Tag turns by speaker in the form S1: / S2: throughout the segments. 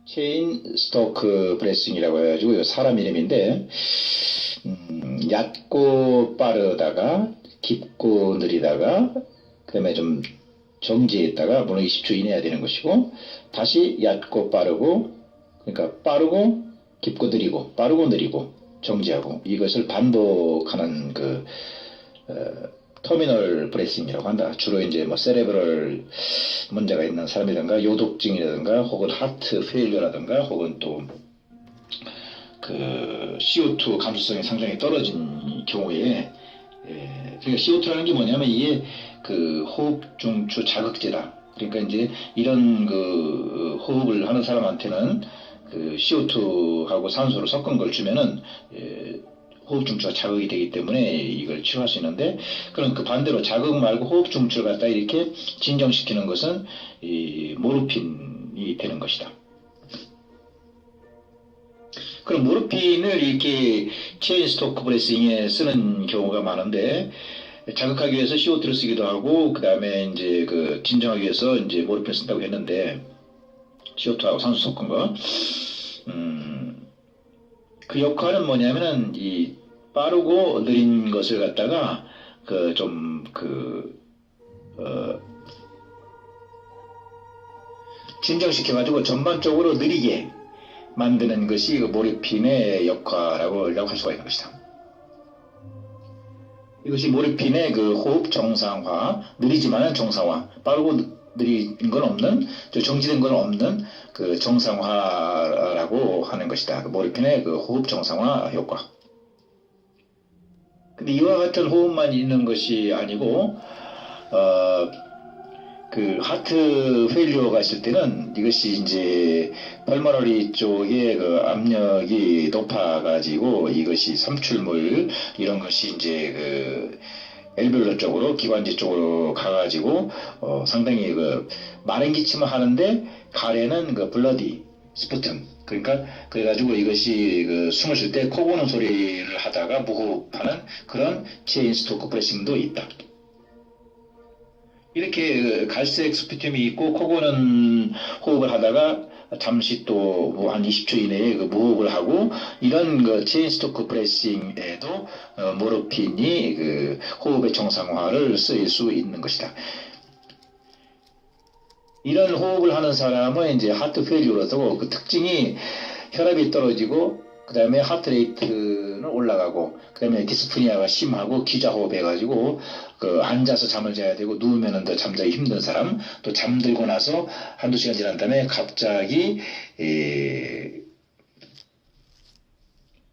S1: 체인 스토크 브레싱이라고 해가지고 사람 이름인데 얕고 빠르다가 깊고 느리다가 그다음에 좀 정지했다가 물론 20초 이내야 되는 것이고 다시 얕고 빠르고 그러니까 빠르고 깊고 느리고 빠르고 느리고 정지하고 이것을 반복하는 그 터미널 브레싱이라고 한다. 주로 이제 뭐 세레브럴 문제가 있는 사람이라든가 요독증이라든가 혹은 하트 페일러라든가 혹은 또 그 CO2 감수성이 상당히 떨어진 경우에 그러니까 CO2라는 게 뭐냐면 이게 그 호흡 중추 자극제다. 그러니까 이제 이런 그 호흡을 하는 사람한테는 그 CO2하고 산소를 섞은 걸 주면은 호흡 중추가 자극이 되기 때문에 이걸 치료할 수 있는데 그럼 그 반대로 자극 말고 호흡 중추를 갖다 이렇게 진정시키는 것은 이 모르핀이 되는 것이다. 그럼 모르핀을 이렇게 체인 스토크 브레싱에 쓰는 경우가 많은데 자극하기 위해서 CO2를 쓰기도 하고 그 다음에 이제 그 진정하기 위해서 이제 모르핀을 쓴다고 했는데 CO2하고 산소 섞은 거. 그 역할은 뭐냐면은 이 빠르고 느린 것을 갖다가 그 좀 진정시켜가지고 전반적으로 느리게 만드는 것이 그 모르핀의 역할이라고 할 수가 있는 것이다. 이것이 모르핀의 그 호흡 정상화, 느리지만은 정상화, 빠르고 느린 건 없는, 정지된 건 없는 그 정상화라고 하는 것이다. 그 모르핀의 그 호흡 정상화 효과. 근데 이와 같은 호흡만 있는 것이 아니고, 그 하트 페일리어가 있을 때는 이것이 이제 펄머너리 쪽에 그 압력이 높아가지고 이것이 삼출물 이런 것이 이제 그 엘뷸러 쪽으로 기관지 쪽으로 가가지고 상당히 그 마른 기침을 하는데 가래는 그 블러디 스푸툼 그러니까 그래가지고 이것이 그 숨을 쉴 때 코 고는 소리를 하다가 무호흡하는 그런 체인 스토크 브레싱도 있다. 이렇게 갈색 스푸툼이 있고 코 고는 호흡을 하다가 잠시 또 뭐 한 20초 이내에 그 무호흡을 하고 이런 그 체인 스토크 브레싱에도 모르핀이 그 호흡의 정상화를 쓰일 수 있는 것이다. 이런 호흡을 하는 사람은 이제 하트 페일리어로서 그 특징이 혈압이 떨어지고 그 다음에 하트레이트는 올라가고 그 다음에 디스프니아가 심하고 기자호흡 해가지고 그 앉아서 잠을 자야 되고 누우면은 더 잠자기 힘든 사람 또 잠들고 나서 한두 시간 지난 다음에 갑자기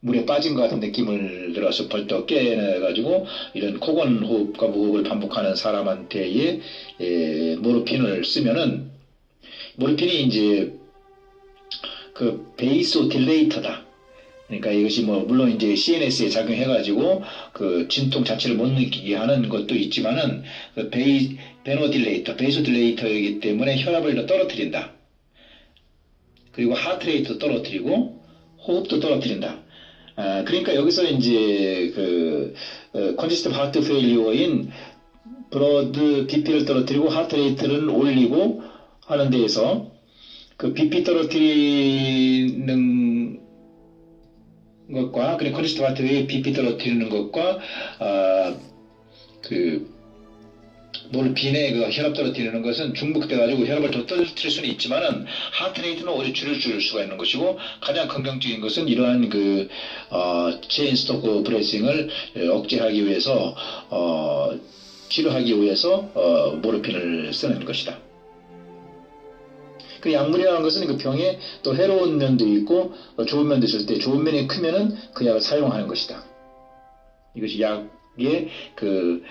S1: 물에 빠진 것 같은 느낌을 들어서 벌떡 깨가지고 이런 코건 호흡과 무호흡을 반복하는 사람한테의 모르핀을 쓰면은 모르핀이 이제 그 베이소딜레이터다. 그러니까 이것이 뭐 물론 이제 CNS에 작용해가지고 그 진통 자체를 못 느끼게 하는 것도 있지만은 그 베이소딜레이터이기 때문에 혈압을 더 떨어뜨린다. 그리고 하트레이트도 떨어뜨리고 호흡도 떨어뜨린다. 그러니까 여기서 이제 그 컨제스티브 하트 페일리어인 블러드 BP를 떨어뜨리고 하트레이트를 올리고 하는 데에서 그 BP 떨어뜨리는 것과 그리고 컨제스티브 하트의 BP 떨어뜨리는 것과 그 모르핀의 그 혈압 떨어뜨리는 것은 중복돼가지고 혈압을 더 떨어뜨릴 수는 있지만은 하트레이트는 오히려 줄일 수가 있는 것이고 가장 긍정적인 것은 이러한 그 체인 스토크 브레싱을 억제하기 위해서 치료하기 위해서 모르핀을 쓰는 것이다. 그 약물이라는 것은 그 병에 또 해로운 면도 있고 좋은 면도 있을 때 좋은 면이 크면은 그 약을 사용하는 것이다. 이것이 약의 그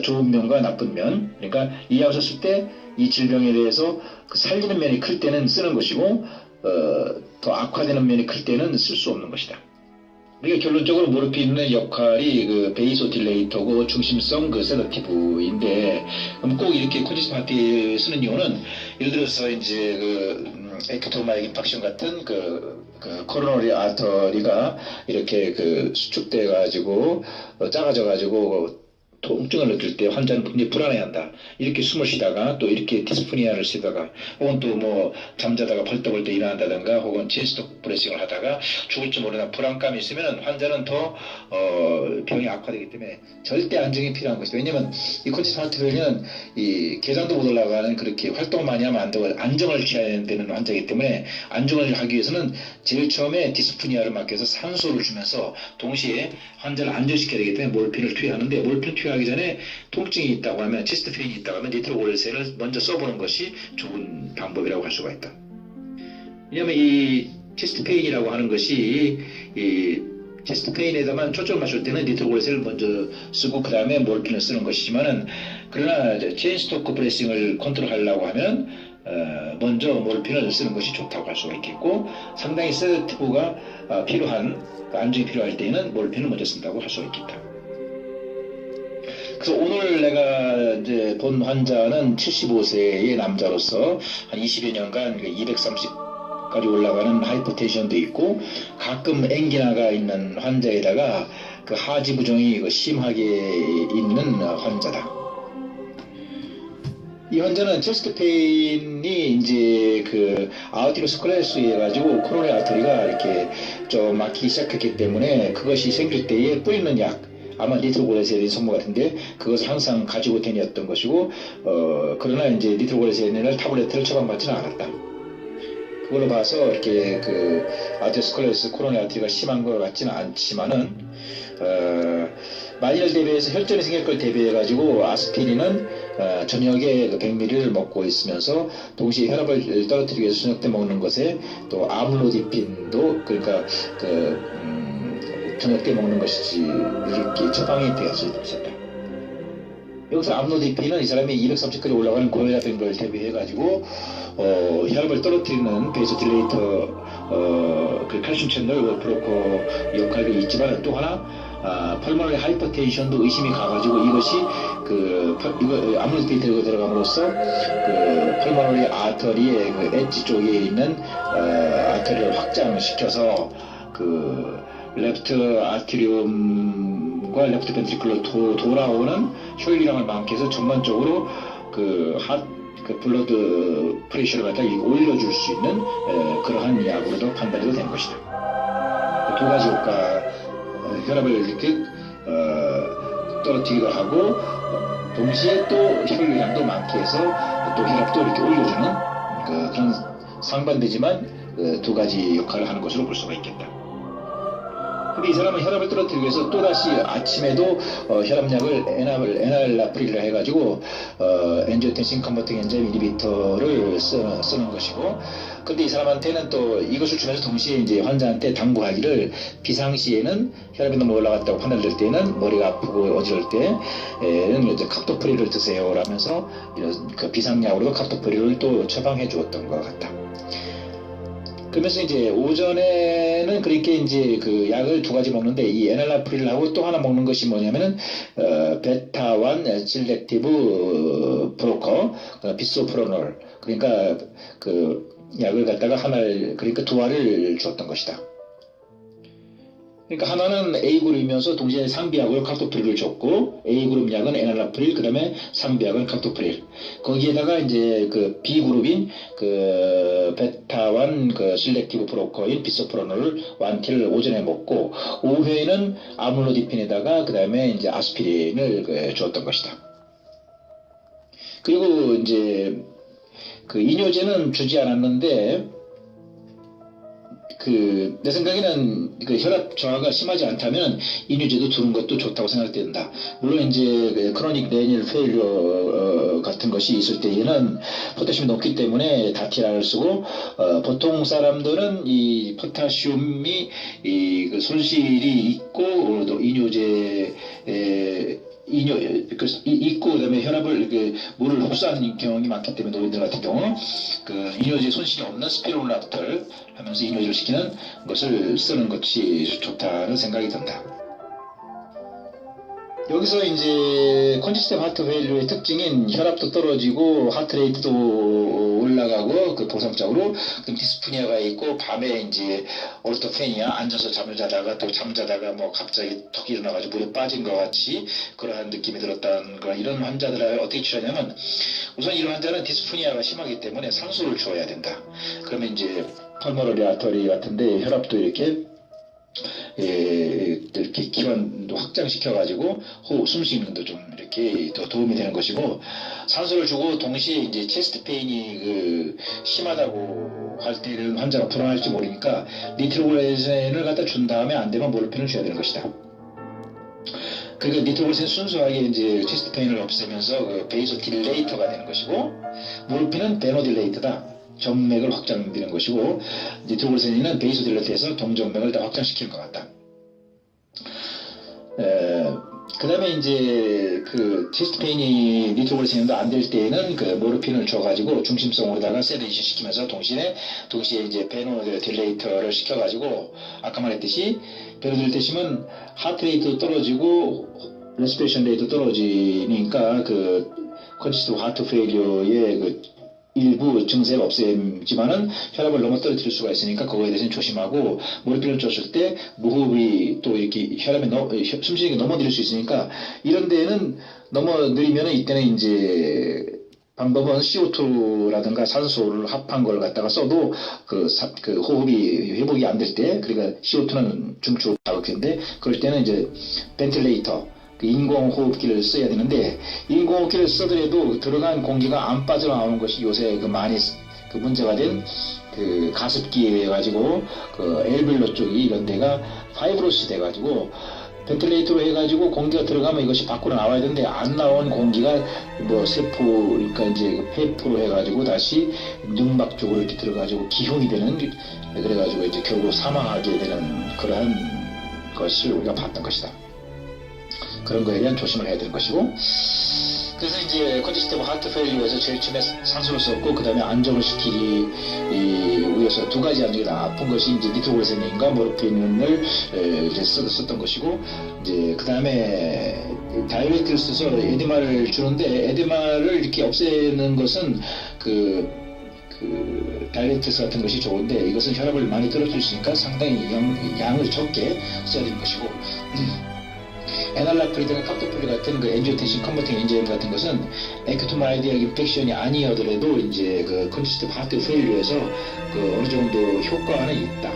S1: 좋은 면과 나쁜 면. 그러니까 이 약을 썼을 때 이 질병에 대해서 그 살리는 면이 클 때는 쓰는 것이고 더 악화되는 면이 클 때는 쓸 수 없는 것이다. 그러니까 결론적으로 모르핀의 역할이 그 베이소딜레이터고 중심성 그 세다티브인데 그럼 꼭 이렇게 컨제스티브 하트에 쓰는 이유는 예를 들어서 이제 그 에크토마익 인팍션 같은 그 코로너리 아터리가 이렇게 그 수축돼 가지고 작아져 가지고 통증을 느낄 때 환자는 굉장히 불안해한다. 이렇게 숨을 쉬다가 또 이렇게 디스프니아를 쉬다가 혹은 또 뭐 잠자다가 벌떡벌떡 일어난다든가 혹은 체스트 브레싱을 하다가 죽을지 모르나 불안감이 있으면 환자는 더 병이 악화되기 때문에 절대 안정이 필요한 것이다. 왜냐하면 이 컨디션 하트 페일리어는 이 계단도 못 올라가는 그렇게 활동 많이 하면 안 되고 안정을 취해야 되는 환자이기 때문에 안정을 하기 위해서는 제일 처음에 디스프니아를 막기 위해서 산소를 주면서 동시에 환자를 안정시켜야 되기 때문에 몰핀을 투여하는데 몰핀을 투여하기 전에 통증이 있다고 하면 체스트 페인이 있다고 하면 니트로그레세를 먼저 써보는 것이 좋은 방법이라고 할 수가 있다. 왜냐하면 이 체스트 페인이라고 하는 것이 이 체스트 페인에다만 초점을 맞출 때는 니트로그레세를 먼저 쓰고 그 다음에 몰핀을 쓰는 것이지만은 그러나 체인스토크 브레싱을 컨트롤하려고 하면 먼저 몰핀을 쓰는 것이 좋다고 할 수가 있겠고 상당히 세다티브가 필요한 안정이 필요할 때에는 몰핀을 먼저 쓴다고 할 수가 있겠다. 그래서 오늘 내가 이제 본 환자는 75세의 남자로서 한 20여 년간 230까지 올라가는 하이퍼텐션도 있고 가끔 앵기나가 있는 환자에다가 그 하지부종이 심하게 있는 환자다. 이 환자는 체스트 페인이 이제 그 아우티로스클레로스 해가지고 코로나 아터리가 이렇게 좀 막히기 시작했기 때문에 그것이 생길 때에 뿌리는 약 아마 니트로그레세린 성분 같은데 그것을 항상 가지고 다녔던 것이고 그러나 이제 니트로그레세린을 타블렛을 처방받지는 않았다. 그걸로 봐서 이렇게 그 아테로스클레로스 코로나 아터리가 심한 것 같지는 않지만은 만일 대비해서 혈전이 생길 걸 대비해 가지고 아스피린은 저녁에 그 100ml를 먹고 있으면서 동시에 혈압을 떨어뜨리기 위해서 저녁 때 먹는 것에 또 아물로디핀도 그러니까 저녁 때 먹는 것이지 이렇게 처방이 되었을 있었다. 여기서 아물로디핀은 이 사람이 230까지 올라가는 고혈압인 걸 대비해 가지고 혈압을 떨어뜨리는 베이소딜레이터 그 칼슘 채널 브로커 역할이 있지만 또 하나 펄모너리 하이퍼텐션도 의심이 가가지고 이것이 이거 아물로디핀이 들어감으로써 그 펄모너리 아터리의 그 엣지 쪽에 있는 아터리를 확장시켜서 그 레프트 아티리움과 레프트 벤트리클로 돌아오는 혈류량을 많게 해서 전반적으로 그 블러드 프레셔를 갖다 올려줄 수 있는 그러한 약으로도 판단이 된 것이다. 두 가지 효과, 혈압을 이렇게 떨어뜨리기도 하고 동시에 또 혈류량도 많게 해서 또 혈압도 이렇게 올려주는 그런 상반되지만 두 가지 역할을 하는 것으로 볼 수가 있겠다. 근데 이 사람은 혈압을 떨어뜨리기 위해서 또다시 아침에도 혈압약을 에날라프릴을 해가지고 엔지오텐신 컨버팅 엔자임 이니비터를 쓰는 것이고, 근데 이 사람한테는 또 이것을 주면서 동시에 이제 환자한테 당부하기를 비상시에는 혈압이 너무 올라갔다고 판단될 때는 머리가 아프고 어지러울 때는 이제 카토프릴을 드세요 라면서 이런 그 비상약으로도 카토프릴을 또 처방해 주었던 것 같다. 그러면서 이제 오전에는 그렇게 이제 그 약을 두 가지 먹는데 이 에날라프릴하고 또 하나 먹는 것이 뭐냐면은 베타1 실렉티브 브로커 비소프로놀, 그러니까 그 약을 갖다가 그러니까 두 알을 줬던 것이다. 그러니까 하나는 A그룹이면서 동시에 상비약을 카토프릴을 줬고, A그룹 약은 에날라프릴, 그 다음에 상비약은 카토프릴. 거기에다가 이제 그 B그룹인 그 베타1 그 실렉티브 브로커인 비소프로놀 1T를 오전에 먹고, 오후에는 아물로디핀에다가 그 다음에 이제 아스피린을 줬던 것이다. 그리고 이제 그 이뇨제는 주지 않았는데, 내 생각에는 그 혈압 저하가 심하지 않다면 이뇨제도 두는 것도 좋다고 생각된다. 물론 이제 크로닉 레닐 페일리어 같은 것이 있을 때에는 포타슘이 높기 때문에 다티라를 쓰고, 보통 사람들은 이 포타슘이 그 손실이 있고 또 이뇨제 있고 그다음에 혈압을 이렇게 물을 흡수하는 경향이 많기 때문에 노인들 같은 경우는 그 이뇨제 손실이 없는 스피루라토를 하면서 이뇨제를 시키는 것을 쓰는 것이 좋다는 생각이 든다. 여기서 이제 컨시스tent 하트 페일리어의 특징인 혈압도 떨어지고 하트레이트도 올라가고 그 보상적으로 디스프니아가 있고 밤에 이제 오르토페니아 앉아서 잠을 자다가 또 잠자다가 뭐 갑자기 턱 일어나가지고 물에 빠진 것 같이 그러한 느낌이 들었다는 거 이런 환자들을 어떻게 치료하냐면 우선 이런 환자는 디스프니아가 심하기 때문에 산소를 줘야 된다. 그러면 이제 펄모너리 아터리 같은데 혈압도 이렇게 이렇게 기관도 확장시켜가지고 호흡, 숨쉬는도 좀 이렇게 더 도움이 되는 것이고 산소를 주고 동시에 이제 체스트 페인이 심하다고 할 때는 환자가 불안할지 모르니까 니트로글리센을 갖다 준 다음에 안 되면 모르핀을 줘야 되는 것이다. 그러니까 니트로글리센 순수하게 이제 체스트 페인을 없애면서 그 베이소 딜레이터가 되는 것이고 모르핀은 베노딜레이터다. 정맥을 확장되는 것이고 니트로글리센은 베이소딜레이터에서 동정맥을 다 확장시키는 것 같다. 그 다음에 이제 그 체스트 페인이 니트로글리센도 안 될 때에는 그 모르핀을 줘가지고 중심성으로다가 세데이션 시키면서 동시에 이제 베노딜레이터를 시켜가지고 아까 말했듯이 베노딜레이터시면 하트레이트도 떨어지고 레스피레이션 레이트도 떨어지니까 그 컨시스tent 하트 페일리어의 그 일부 증세를 없애지만은 혈압을 너무 떨어뜨릴 수가 있으니까 그거에 대해서는 조심하고 모르핀을 줬을 때 무호흡이 또 이렇게 숨쉬는 게 너무 느릴 수 있으니까 이런 데에는 너무 느리면은 이때는 이제 방법은 CO2라든가 산소를 합한 걸 갖다가 써도 그 호흡이 회복이 안 될 때 그러니까 CO2는 중추 자극인데 그럴 때는 이제 벤틸레이터 그 인공호흡기를 써야 되는데 인공호흡기를 써더라도 들어간 공기가 안 빠져나오는 것이 요새 그 많이 그 문제가 된 그 가습기에 해가지고 그 엘빌로 쪽이 이런 데가 파이브로시 돼가지고 벤틸레이터로 해가지고 공기가 들어가면 이것이 밖으로 나와야 되는데 안 나온 공기가 뭐 세포 그러니까 이제 폐포로 해가지고 다시 늑막 쪽으로 이렇게 들어가지고 기흉이 되는 그래가지고 이제 결국 사망하게 되는 그러한 것을 우리가 봤던 것이다. 그런 거에 대한 조심을 해야 되는 것이고 그래서 이제 컨시스tent 하트 페일리어에서 제일 처음에 산소를 썼고 그 다음에 안정을 시키기 위해서 두 가지 안정이 나쁜 것이 이제 니트로글리센과 모르핀을 이제 썼던 것이고 이제 그 다음에 다이레이트를 써서 에데마를 주는데 에데마를 이렇게 없애는 것은 그 다이렉트스 같은 것이 좋은데 이것은 혈압을 많이 떨어뜨릴 수 있으니까 상당히 양을 적게 써야 되는 것이고 에날라프리드나 카토플리 같은 그 엔지오텐신 컨버팅 엔자임 같은 것은 에큐토마이디아 인펙션이 아니어더라도 이제 그 컨시스tent 하트 페일리어에서 그 어느 정도 효과는 있다.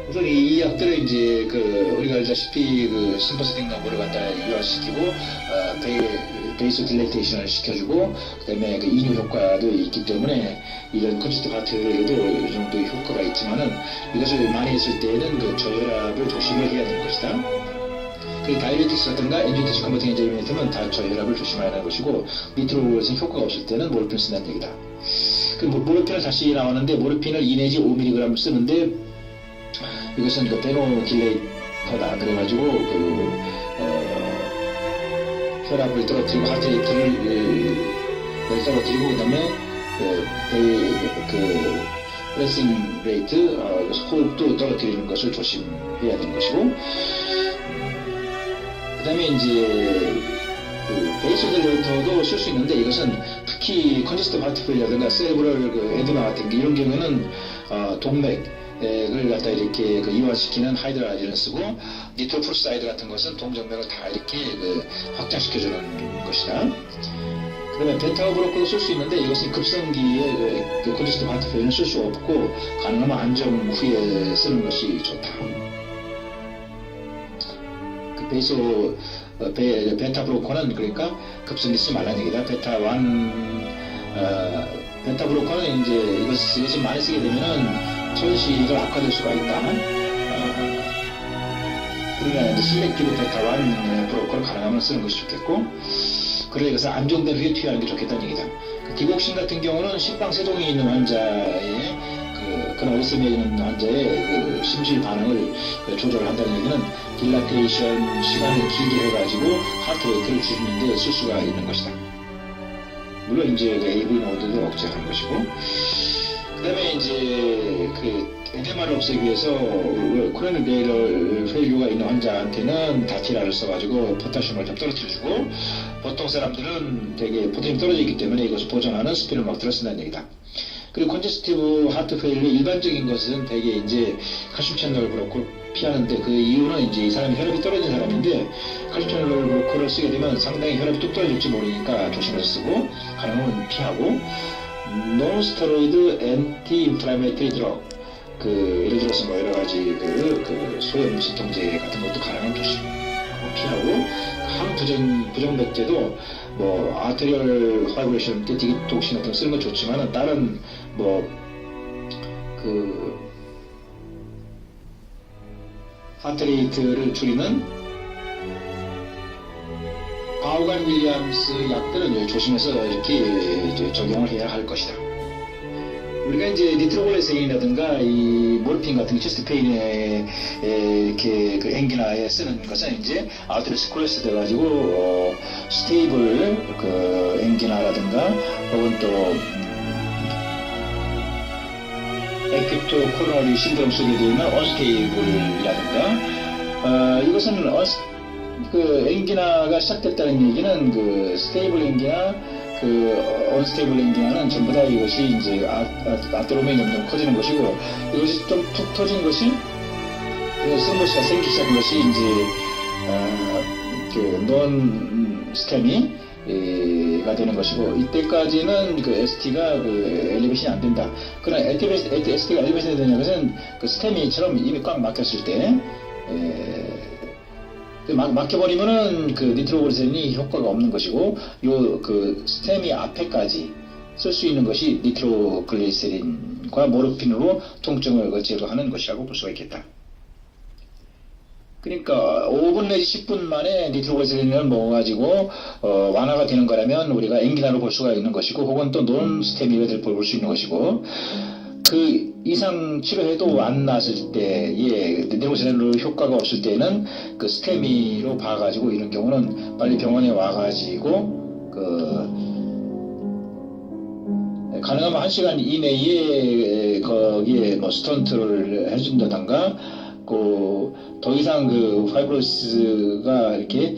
S1: 그래서 이 약들을 이제 그 우리가 알다시피 그 심퍼세틱 너브를 갖다 이완시키고 베이소 딜레이테이션을 시켜주고 그다음에 그 이뇨 효과도 있기 때문에 이런 컨시스tent 하트 페일리어도 어느 정도 효과가 있지만은 이것을 많이 했을 때에는 그 저혈압을 조심을 해야 되는 것이다. 그 다이레틱스라든가 엔지오텐신 컨버팅 엔자임이 되면 다 저혈압을 조심해야 하는 것이고 니트로글리센 효과가 없을 때는 모르핀을 쓴다는 얘기다. 그 모르핀을 다시 나왔는데 모르핀을 2 내지 5mg 쓰는데 이것은 그 베노딜레이터다 그래가지고 혈압을 떨어뜨리고 하트레이트를 떨어뜨리고 그다음에 프레싱 레이트 호흡도 떨어뜨리는 것을 조심해야 되는 것이고 그 다음에 이제 베이소딜레이터도 쓸 수 있는데 이것은 특히 컨시스tent 하트 페일리어라든가 세레브럴 에디마 같은 게 이런 경우는 동맥을 갖다 이렇게 이완시키는 하이드라진을 쓰고 니트로프로사이드 같은 것은 동정맥을 다 이렇게 확장시켜주는 것이다. 그 다음에 베타브로커도 쓸 수 있는데 이것은 급성기에 컨시스tent 하트 페일리어는 쓸 수 없고 가능하면 안정 후에 쓰는 것이 좋다. 베타브로커는 그러니까 급성기 쓰지 말라는 얘기다. 베타브로커는 이제 이것을 많이 쓰게 되면은 천식을 악화될 수가 있다. 그러면 이제 실렉티브 베타1 브로커를 가능하면 쓰는 것이 좋겠고, 그래 이것을 안정된 후에 투여하는 게 좋겠다는 얘기다. 그 디곡신 같은 경우는 심방세동이 있는 환자의 그런 어리스미에 있는 환자의 심실 반응을 조절한다는 얘기는 딜라테이션 시간을 길게 해가지고 하트레이트를 줄이는 데 쓸 수가 있는 것이다. 물론 이제 AV 모드도 억제하는 것이고, 그 그다음에 이제 그 에데마를 없애기 위해서 크로닉 레이럴 페일류가 있는 환자한테는 다티라를 써가지고 포타슘을 좀 떨어뜨려주고, 보통 사람들은 되게 포타슘이 떨어져 있기 때문에 이것을 보정하는 스피루막트를 쓴다는 얘기다. 그리고 컨제스티브 하트 페일류 일반적인 것은 되게 이제 칼슘 채널 브로커를 피하는데, 그 이유는 이제 이 사람이 혈압이 떨어진 사람인데 칼슘 채널 브로커를 쓰게 되면 상당히 혈압이 뚝 떨어질지 모르니까 조심해서 쓰고, 가능하면 피하고, 노스테로이드 앤티 인플라메이터리 드럭, 예를 들어서 뭐 여러 가지 그 소염 진통제 같은 것도 가능하면 조심하고 피하고, 부정백제도 뭐 아테리얼 파이브레이션 때 디톡신 같은 거 쓰는 건 좋지만은 다른 뭐 하트레이트를 줄이는 바우간 윌리엄스 약들은 조심해서 이렇게 적용을 해야 할 것이다. 우리가 이제 니트로글리세린이라든가 이 모르핀 같은 체스트 페인에 이렇게 그 앵기나에 쓰는 것은 이제 아테로스클레스 돼가지고 스테이블 그 앵기나라든가 혹은 또 에큐토 코로너리 신드롬 속에 있는 언스테이블이라든가 이것은 그 앵기나가 시작됐다는 얘기는 그 스테이블 앵기나 언스테이블 앵기나는 전부 다 이것이 이제 아테로메인 점점 커지는 것이고, 이것이 좀 툭 터진 것이 스트롬보스가 생기기 시작한 것이 이제 논 스테미가 되는 것이고, 이때까지는 그 ST가 엘리베이션이 안 된다. 그러나 ST가 엘리베이션이 되는 것은 그 스테미처럼 이미 꽉 막혔을 때 막혀버리면은 그 니트로글리세린이 효과가 없는 것이고, 그 스테미 앞에까지 쓸 수 있는 것이 니트로글리세린과 모르핀으로 통증을 제거하는 것이라고 볼 수가 있겠다. 그러니까 5분 내지 10분 만에 니트로글리세린을 먹어가지고 완화가 되는 거라면 우리가 앵기나로 볼 수가 있는 것이고, 혹은 또 논스테미를 볼 수 있는 것이고, 그 이상 치료해도 안 났을 때에 니트로글리세린으로 효과가 없을 때는 그 스테미로 봐가지고, 이런 경우는 빨리 병원에 와가지고 가능하면 1시간 이내에 거기에 뭐 스턴트를 해준다던가, 더 이상 그 파이브로시스가 이렇게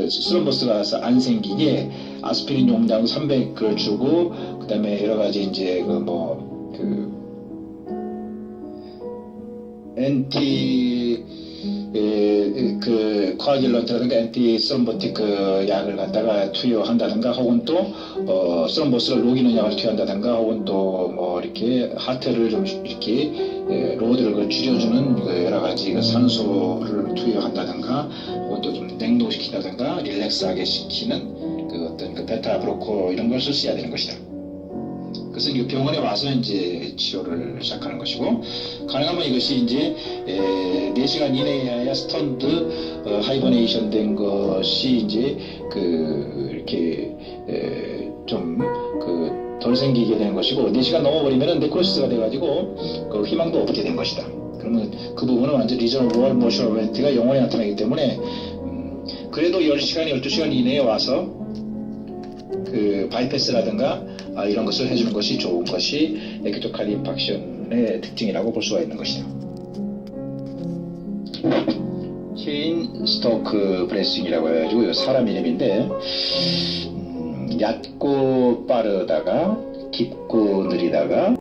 S1: 스트롬보스가 안 생기게 아스피린 용량 300을 주고, 그 다음에 여러 가지 이제 코아길런트라든가 엔티 스트롬보틱 약을 갖다가 투여한다든가, 혹은 또 스트롬보스를 녹이는 약을 투여한다든가, 혹은 또 뭐 이렇게 하트를 좀 이렇게 로드를 줄여주는 여러 가지 산소를 투여한다든가, 혹은 또 좀 냉동시킨다든가 릴렉스하게 시키는 어떤 베타 브로커 이런 걸 써야 되는 것이다. 그래서 이제 병원에 와서 이제 치료를 시작하는 것이고, 가능하면 이것이 이제 4시간 이내에 스턴드 하이버네이션 된 것이 이제 이렇게 좀 덜 생기게 되는 것이고, 4시간 넘어버리면은 네크로시스가 돼가지고 희망도 없게 된 것이다. 그러면 그 부분은 완전 리저너블 모션 이벤트가 영원히 나타나기 때문에 그래도 10시간, 12시간 이내에 와서 바이패스라든가 이런 것을 해주는 것이 좋은 것이 에큐토 인팍션의 특징이라고 볼 수가 있는 것이다. 체인 스토크 브레싱이라고 해가지고 사람 이름인데, 얕고 빠르다가 깊고 느리다가